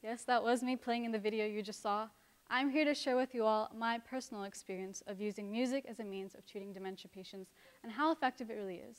Yes, that was me playing in the video you just saw. I'm here to share with you all my personal experience of using music as a means of treating dementia patients and how effective it really is.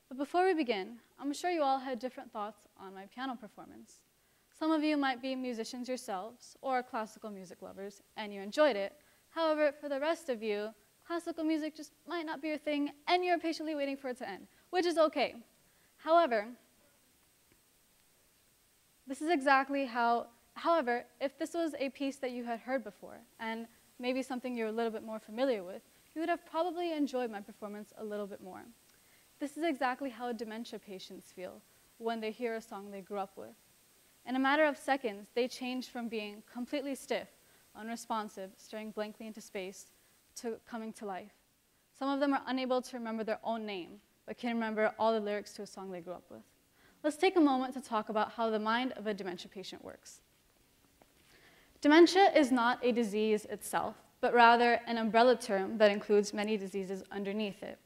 But before we begin, I'm sure you all had different thoughts on my piano performance. Some of you might be musicians yourselves or classical music lovers, and you enjoyed it. However, for the rest of you, classical music just might not be your thing, and you're patiently waiting for it to end, which is okay. However, if this was a piece that you had heard before, and maybe something you're a little bit more familiar with, you would have probably enjoyed my performance a little bit more. This is exactly how dementia patients feel when they hear a song they grew up with. In a matter of seconds, they change from being completely stiff, unresponsive, staring blankly into space, to coming to life. Some of them are unable to remember their own name, but can remember all the lyrics to a song they grew up with. Let's take a moment to talk about how the mind of a dementia patient works. Dementia is not a disease itself, but rather an umbrella term that includes many diseases underneath it.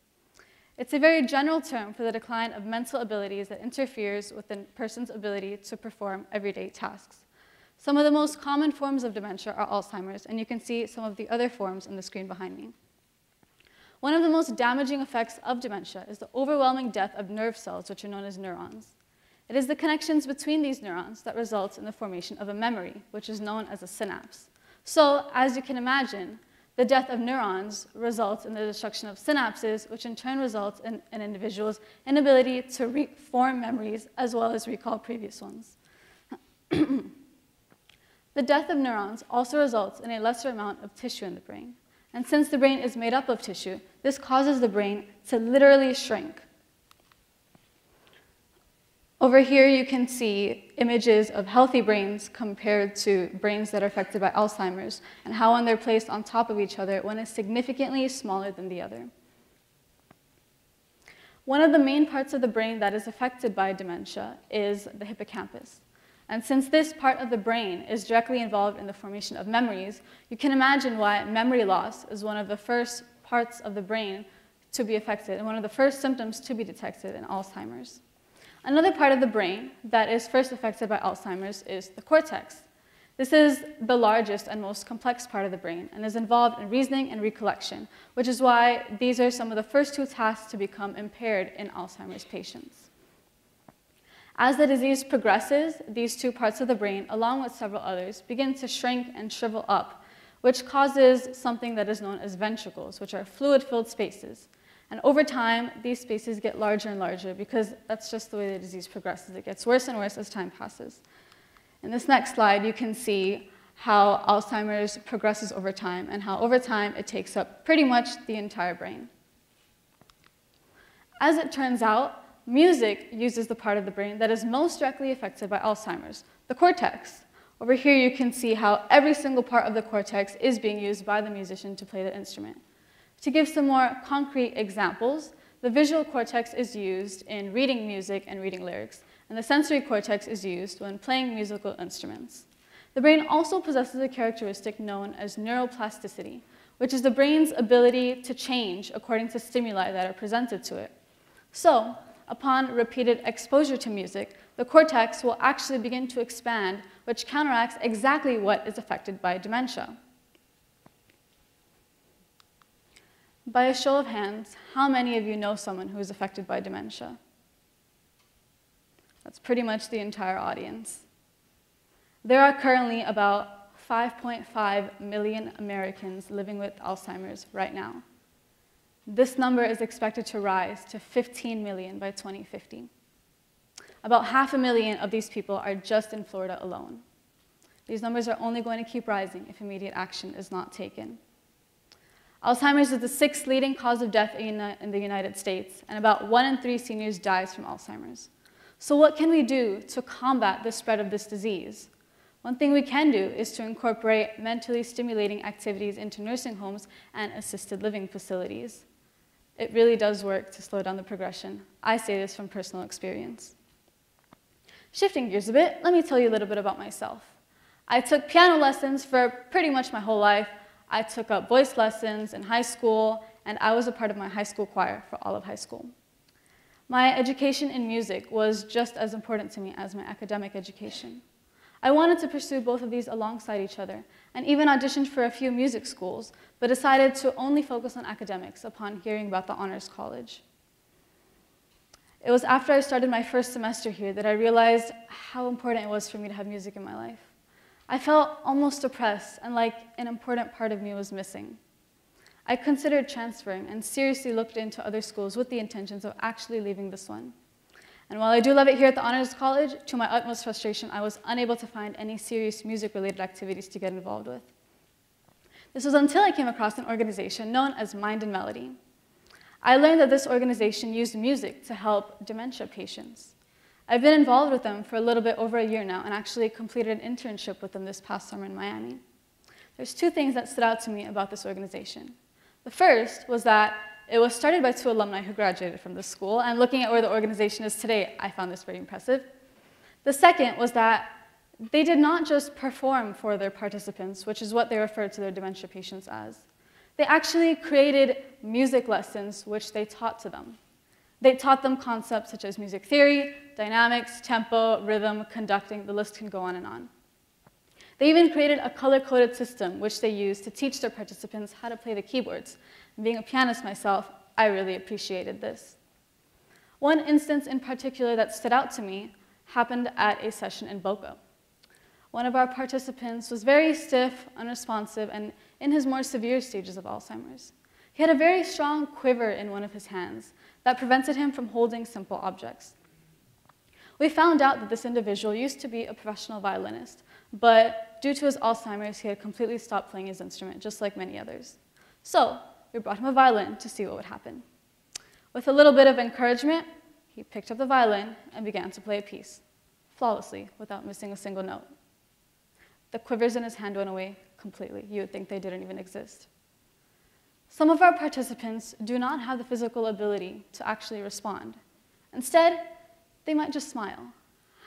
It's a very general term for the decline of mental abilities that interferes with a person's ability to perform everyday tasks. Some of the most common forms of dementia are Alzheimer's, and you can see some of the other forms on the screen behind me. One of the most damaging effects of dementia is the overwhelming death of nerve cells, which are known as neurons. It is the connections between these neurons that results in the formation of a memory, which is known as a synapse. So, as you can imagine, the death of neurons results in the destruction of synapses, which in turn results in an individual's inability to reform memories as well as recall previous ones. The death of neurons also results in a lesser amount of tissue in the brain. And since the brain is made up of tissue, this causes the brain to literally shrink. Over here, you can see images of healthy brains compared to brains that are affected by Alzheimer's, and how when they're placed on top of each other, one is significantly smaller than the other. One of the main parts of the brain that is affected by dementia is the hippocampus. And since this part of the brain is directly involved in the formation of memories, you can imagine why memory loss is one of the first parts of the brain to be affected and one of the first symptoms to be detected in Alzheimer's. Another part of the brain that is first affected by Alzheimer's is the cortex. This is the largest and most complex part of the brain and is involved in reasoning and recollection, which is why these are some of the first two tasks to become impaired in Alzheimer's patients. As the disease progresses, these two parts of the brain, along with several others, begin to shrink and shrivel up, which causes something that is known as ventricles, which are fluid-filled spaces. And over time, these spaces get larger and larger because that's just the way the disease progresses. It gets worse and worse as time passes. In this next slide, you can see how Alzheimer's progresses over time and how over time it takes up pretty much the entire brain. As it turns out, music uses the part of the brain that is most directly affected by Alzheimer's, the cortex. Over here, you can see how every single part of the cortex is being used by the musician to play the instrument. To give some more concrete examples, the visual cortex is used in reading music and reading lyrics, and the sensory cortex is used when playing musical instruments. The brain also possesses a characteristic known as neuroplasticity, which is the brain's ability to change according to stimuli that are presented to it. So, upon repeated exposure to music, the cortex will actually begin to expand, which counteracts exactly what is affected by dementia. By a show of hands, how many of you know someone who is affected by dementia? That's pretty much the entire audience. There are currently about 5.5 million Americans living with Alzheimer's right now. This number is expected to rise to 15 million by 2050. About 500,000 of these people are just in Florida alone. These numbers are only going to keep rising if immediate action is not taken. Alzheimer's is the 6th leading cause of death in the United States, and about 1 in 3 seniors dies from Alzheimer's. So what can we do to combat the spread of this disease? One thing we can do is to incorporate mentally stimulating activities into nursing homes and assisted living facilities. It really does work to slow down the progression. I say this from personal experience. Shifting gears a bit, let me tell you a little bit about myself. I took piano lessons for pretty much my whole life. I took up voice lessons in high school, and I was a part of my high school choir for all of high school. My education in music was just as important to me as my academic education. I wanted to pursue both of these alongside each other, and even auditioned for a few music schools, but decided to only focus on academics upon hearing about the Honors College. It was after I started my first semester here that I realized how important it was for me to have music in my life. I felt almost depressed and like an important part of me was missing. I considered transferring and seriously looked into other schools with the intentions of actually leaving this one. And while I do love it here at the Honors College, to my utmost frustration, I was unable to find any serious music-related activities to get involved with. This was until I came across an organization known as Mind and Melody. I learned that this organization used music to help dementia patients. I've been involved with them for a little bit over a year now and actually completed an internship with them this past summer in Miami. There's two things that stood out to me about this organization. The first was that it was started by 2 alumni who graduated from this school, and looking at where the organization is today, I found this very impressive. The second was that they did not just perform for their participants, which is what they referred to their dementia patients as. They actually created music lessons which they taught to them. They taught them concepts such as music theory, dynamics, tempo, rhythm, conducting, the list can go on and on. They even created a color-coded system which they used to teach their participants how to play the keyboards. And being a pianist myself, I really appreciated this. One instance in particular that stood out to me happened at a session in Boca. One of our participants was very stiff, unresponsive, and in his more severe stages of Alzheimer's. He had a very strong quiver in one of his hands that prevented him from holding simple objects. We found out that this individual used to be a professional violinist, but due to his Alzheimer's, he had completely stopped playing his instrument, just like many others. So we brought him a violin to see what would happen. With a little bit of encouragement, he picked up the violin and began to play a piece, flawlessly, without missing a single note. The quivers in his hand went away completely. You would think they didn't even exist. Some of our participants do not have the physical ability to actually respond. Instead, they might just smile.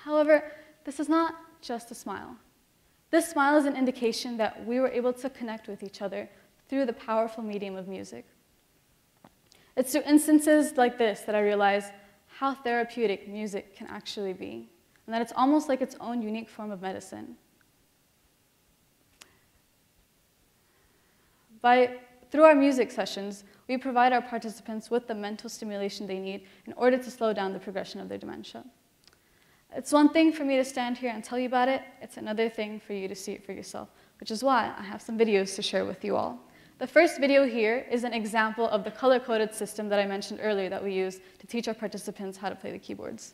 However, this is not just a smile. This smile is an indication that we were able to connect with each other through the powerful medium of music. It's through instances like this that I realize how therapeutic music can actually be, and that it's almost like its own unique form of medicine. Through our music sessions, we provide our participants with the mental stimulation they need in order to slow down the progression of their dementia. It's one thing for me to stand here and tell you about it, it's another thing for you to see it for yourself, which is why I have some videos to share with you all. The first video here is an example of the color-coded system that I mentioned earlier that we use to teach our participants how to play the keyboards.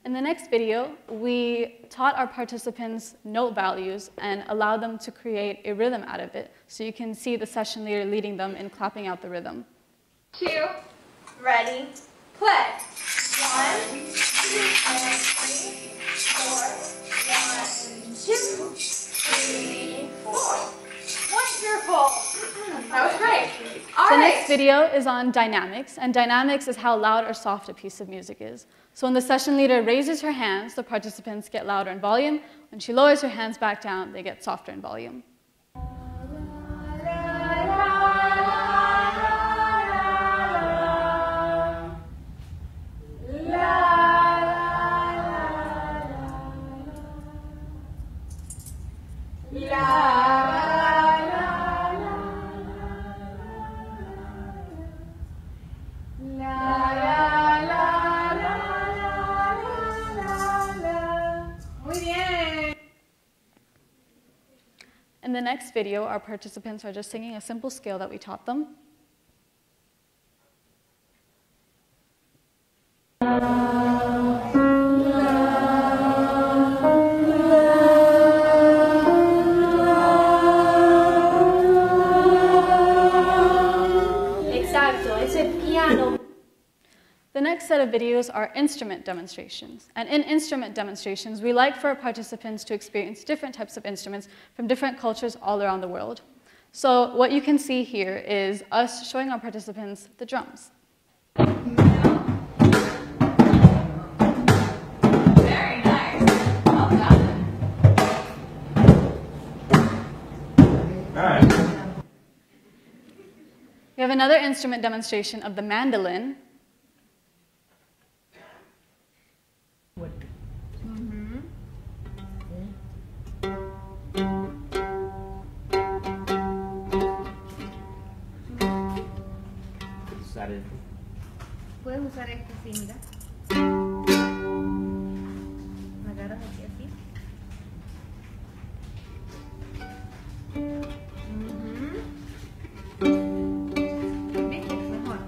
In the next video, we taught our participants note values and allowed them to create a rhythm out of it. So you can see the session leader leading them in clapping out the rhythm. 2, ready, play. 1, 2, 3, 4, 1, 2, 3, 4. Wonderful. That was great. The next video is on dynamics, and dynamics is how loud or soft a piece of music is. So when the session leader raises her hands, the participants get louder in volume. When she lowers her hands back down, they get softer in volume. In the next video, our participants are just singing a simple scale that we taught them. Exacto, it's a piano. The next set of videos are instrument demonstrations. And in instrument demonstrations, we like for our participants to experience different types of instruments from different cultures all around the world. So what you can see here is us showing our participants the drums. Very nice. Well done. All right. We have another instrument demonstration of the mandolin. Puedes usar esto así, mira. Me agarras aquí así. ¿Viste? Mejor.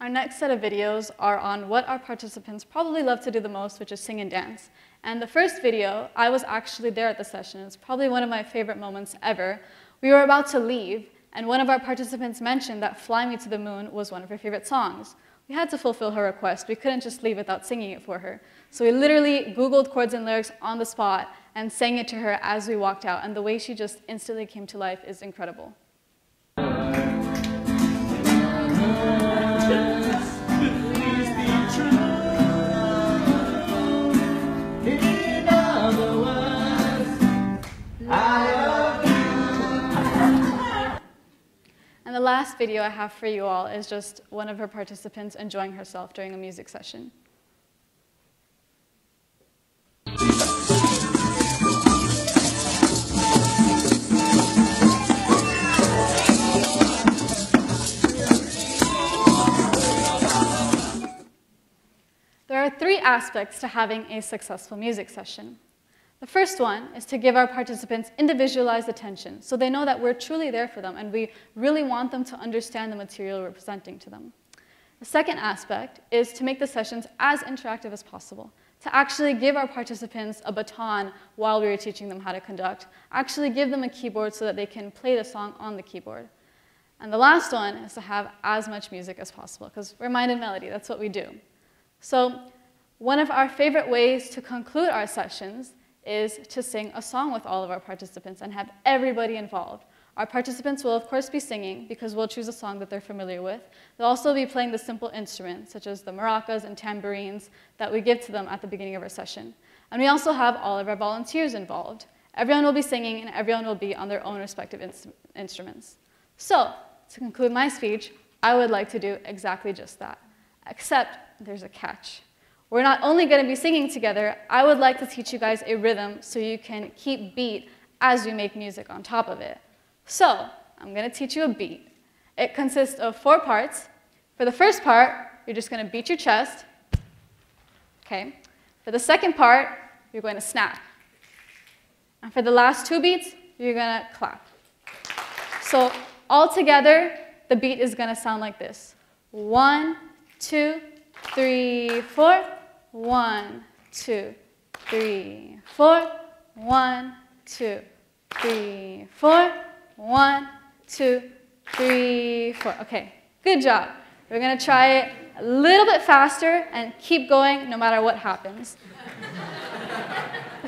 Our next set of videos are on what our participants probably love to do the most, which is sing and dance. And the first video, I was actually there at the session. It's probably one of my favorite moments ever. We were about to leave, and one of our participants mentioned that Fly Me to the Moon was one of her favorite songs. We had to fulfill her request. We couldn't just leave without singing it for her. So we literally Googled chords and lyrics on the spot and sang it to her as we walked out. And the way she just instantly came to life is incredible. And the last video I have for you all is just one of her participants enjoying herself during a music session. There are 3 aspects to having a successful music session. The first one is to give our participants individualized attention, so they know that we're truly there for them and we really want them to understand the material we're presenting to them. The second aspect is to make the sessions as interactive as possible, to actually give our participants a baton while we were teaching them how to conduct, actually give them a keyboard so that they can play the song on the keyboard. And the last one is to have as much music as possible, because we're mind and melody, that's what we do. So one of our favorite ways to conclude our sessions is to sing a song with all of our participants and have everybody involved. Our participants will, of course, be singing because we'll choose a song that they're familiar with. They'll also be playing the simple instruments, such as the maracas and tambourines that we give to them at the beginning of our session. And we also have all of our volunteers involved. Everyone will be singing and everyone will be on their own respective instruments. So, to conclude my speech, I would like to do exactly just that, except there's a catch. We're not only going to be singing together, I would like to teach you guys a rhythm so you can keep beat as we make music on top of it. So, I'm going to teach you a beat. It consists of 4 parts. For the first part, you're just going to beat your chest. Okay. For the second part, you're going to snap. And for the last 2 beats, you're going to clap. So, all together, the beat is going to sound like this. 1, 2, 3, 4. 1, 2, 3, 4. 1, 2, 3, 4. 1, 2, 3, 4. Okay, good job. We're going to try it a little bit faster and keep going no matter what happens.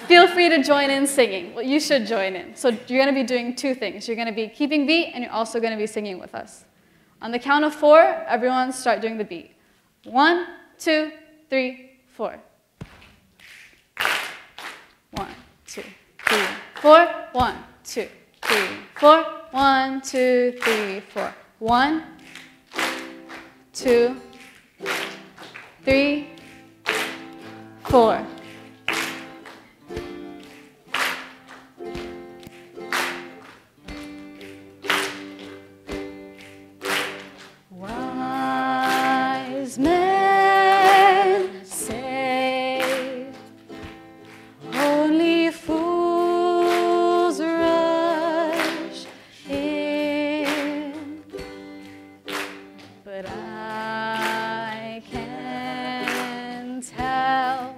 Feel free to join in singing. Well, you should join in. So you're going to be doing 2 things. You're going to be keeping beat and you're also going to be singing with us. On the count of 4, everyone start doing the beat. 1, 2, 3, 4. 1, 2, 3, 4. 1, 2, 3, 4. 1, 2, 3, 4. 1, 2, 3, 4. Wise men say only fools rush in, but I can't help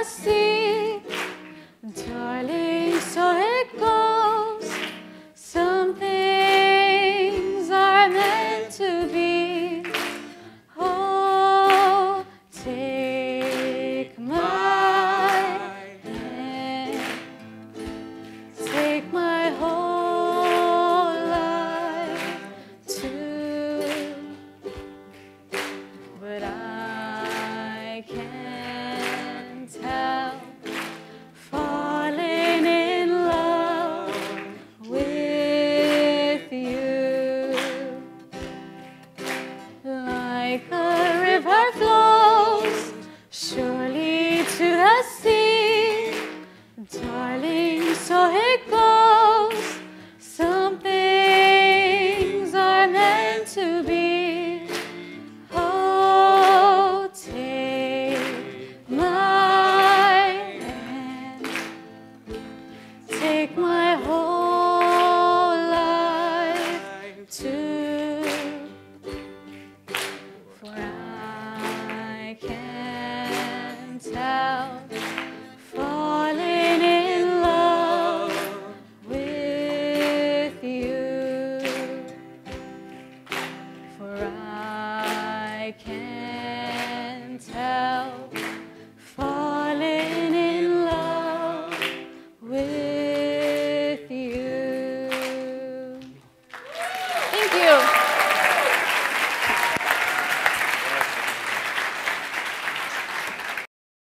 así, darling, soy